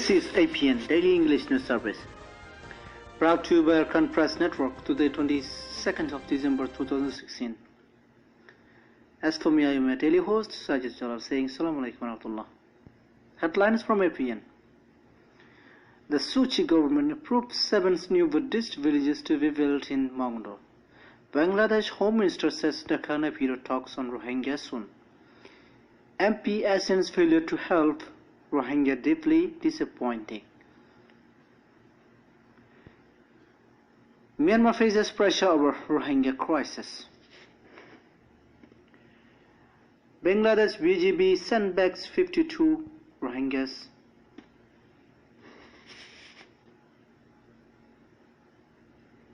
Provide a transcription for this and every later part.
This is APN, Daily English News Service, brought to you by Arakan Press Network today, 22nd of December 2016. As for me, I am a daily host, Sajid Jalal, saying Assalamu alaikum wa rahmatullah. Headlines from APN. The Suchi government approved 7 new Buddhist villages to be built in Mongdo. Bangladesh Home Minister says Arakan period talks on Rohingya soon. MP ASEAN's failure to help Rohingya deeply disappointing. Myanmar faces pressure over Rohingya crisis. Bangladesh BGB sent back 52 Rohingyas.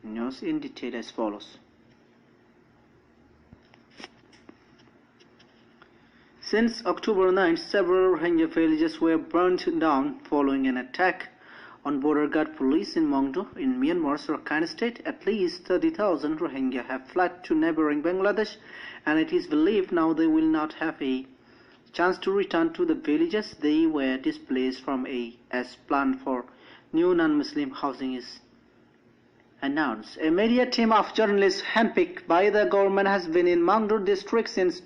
News in detail as follows. Since October 9, several Rohingya villages were burnt down following an attack on border guard police in Mongdo in Myanmar's Arakan state. At least 30,000 Rohingya have fled to neighboring Bangladesh, and it is believed now they will not have a chance to return to the villages they were displaced from as planned for new non-Muslim housing is announced. A media team of journalists handpicked by the government has been in Mongdo district since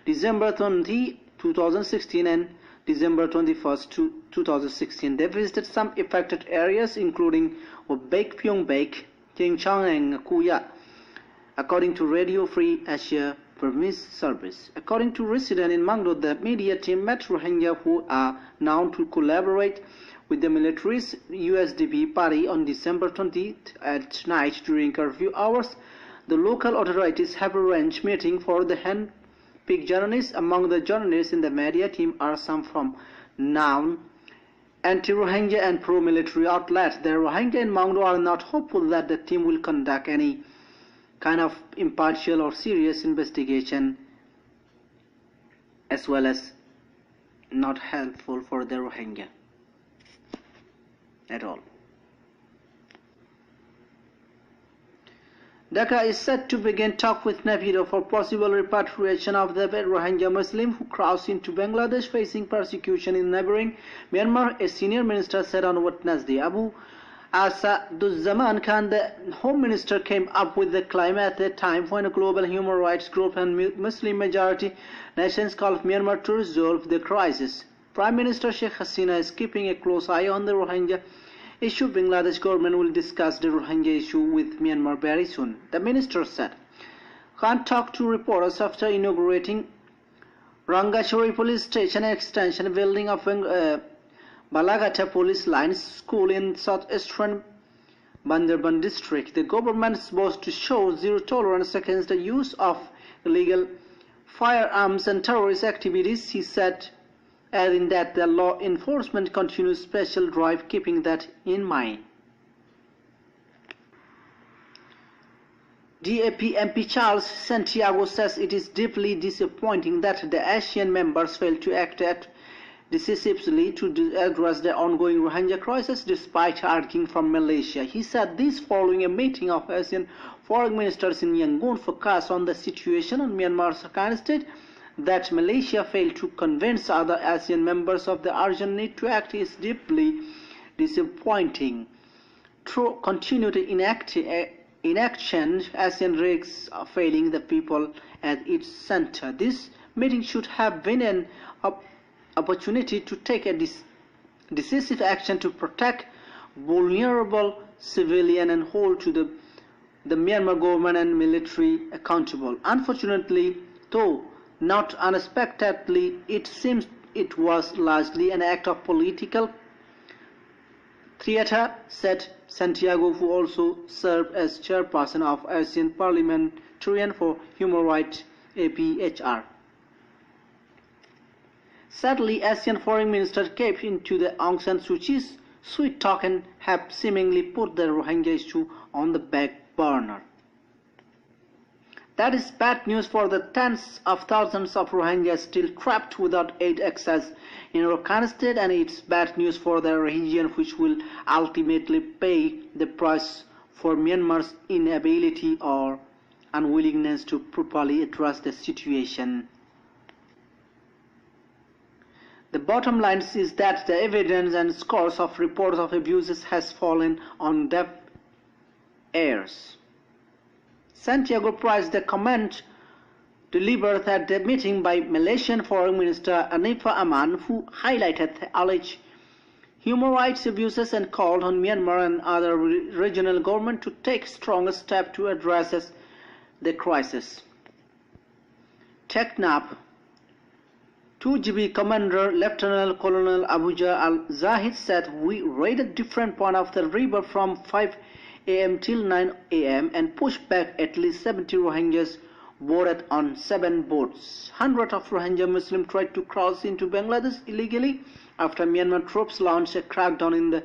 December 20, 2016 and December 21st, 2016. They visited some affected areas including Ubek, Pyongbek, Kingchang and Kuya, according to Radio Free Asia Burmese service. According to residents in Mongdo, the media team met Rohingya who are known to collaborate with the military's USDP party on December 20th at night during curfew hours. The local authorities have arranged meeting for the handpicked journalists. Among the journalists in the media team are some from known anti-Rohingya and pro-military outlets. The Rohingya in Mongdo are not hopeful that the team will conduct any kind of impartial or serious investigation, as well as not helpful for the Rohingya at all. Dhaka is set to begin talk with Naypyidaw for possible repatriation of the Rohingya Muslim who crossed into Bangladesh facing persecution in neighboring Myanmar, a senior minister said on Wednesday. Abu Asaduzzaman Khan, the Home Minister, came up with the claim at a time when a global human rights group and Muslim majority nations called Myanmar to resolve the crisis. Prime Minister Sheikh Hasina is keeping a close eye on the Rohingya issue. Bangladesh government will discuss the Rohingya issue with Myanmar very soon, the minister said. Khan talked to reporters after inaugurating Rangachari police station extension building of Balagata police lines school in southeastern Bandarban district. The government is supposed to show zero tolerance against the use of illegal firearms and terrorist activities, he said, adding that the law enforcement continues special drive keeping that in mind. DAP MP Charles Santiago says it is deeply disappointing that the ASEAN members failed to act decisively to address the ongoing Rohingya crisis despite arguing from Malaysia. He said this following a meeting of ASEAN foreign ministers in Yangon focused on the situation in Myanmar's Arakan state. That Malaysia failed to convince other ASEAN members of the urgent need to act is deeply disappointing. Through continued inaction, ASEAN risks failing the people at its center. This meeting should have been an opportunity to take a decisive action to protect vulnerable civilians and hold to the Myanmar government and military accountable. Unfortunately, though not unexpectedly, it seems it was largely an act of political theater, said Santiago, who also served as chairperson of ASEAN Parliamentarian for Human Rights APHR. Sadly, ASEAN foreign ministers came into the Aung San Suu Kyi's sweet talk and have seemingly put the Rohingya issue on the back burner. That is bad news for the tens of thousands of Rohingyas still trapped without aid access in Arakan state, and it's bad news for the region, which will ultimately pay the price for Myanmar's inability or unwillingness to properly address the situation. The bottom line is that the evidence and scores of reports of abuses has fallen on deaf ears. Santiago praised the comment delivered at the meeting by Malaysian Foreign Minister Anifah Aman, who highlighted the alleged human rights abuses and called on Myanmar and other regional governments to take stronger steps to address the crisis. Teknaf 2GB Commander Lieutenant Colonel Abuja Al-Zahid said, "We raided different points of the river from 5 a.m. till 9 a.m. and pushed back at least 70 Rohingyas boarded on 7 boats. Hundreds of Rohingya Muslims tried to cross into Bangladesh illegally after Myanmar troops launched a crackdown in the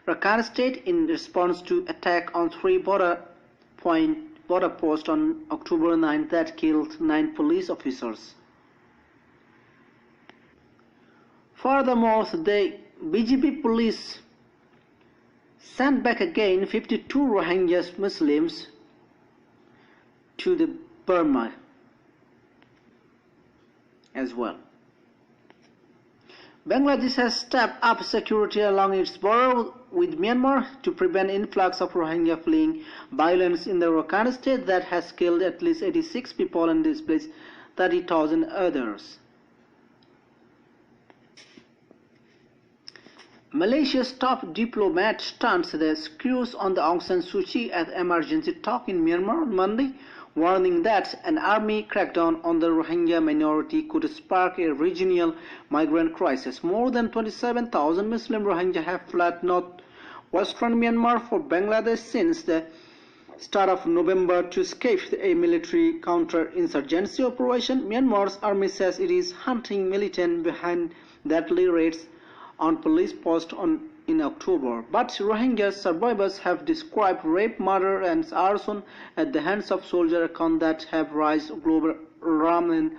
Arakan state in response to attack on 3 border posts on October 9 that killed 9 police officers." Furthermore, the BGP police sent back again 52 Rohingya Muslims to the Burma as well. Bangladesh has stepped up security along its border with Myanmar to prevent influx of Rohingya fleeing violence in the Arakan state that has killed at least 86 people and displaced 30,000 others. Malaysia's top diplomat stunts the screws on the Aung San Suu Kyi at emergency talk in Myanmar on Monday, warning that an army crackdown on the Rohingya minority could spark a regional migrant crisis. More than 27,000 Muslim Rohingya have fled northwestern Myanmar for Bangladesh since the start of November to escape a military counter-insurgency operation. Myanmar's army says it is hunting militants behind deadly raids on police posts in October. But Rohingya survivors have described rape, murder and arson at the hands of soldier account that have raised global alarm and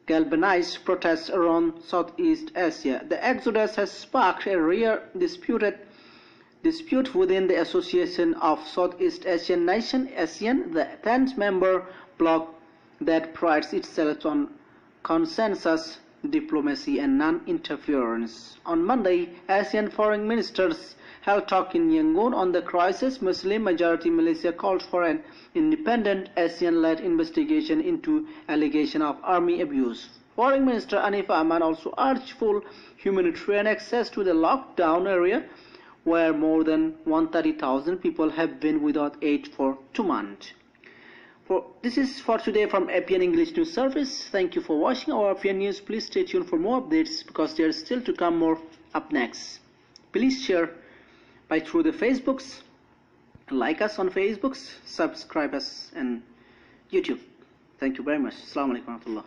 galvanized protests around Southeast Asia. The exodus has sparked a rare dispute within the Association of Southeast Asian Nations, ASEAN, the 10th member bloc that prides itself on consensus, diplomacy and non-interference. On Monday, ASEAN foreign ministers held talk in Yangon on the crisis. Muslim-majority Malaysia called for an independent ASEAN-led investigation into allegation of army abuse. Foreign Minister Anifah Aman also urged full humanitarian access to the lockdown area, where more than 130,000 people have been without aid for 2 months. This is for today from APN English News Service. Thank you for watching our APN News. Please stay tuned for more updates because there is still to come more up next. Please share through the Facebooks, like us on Facebooks, subscribe us on YouTube. Thank you very much. Assalamu alaikum warahmatullah.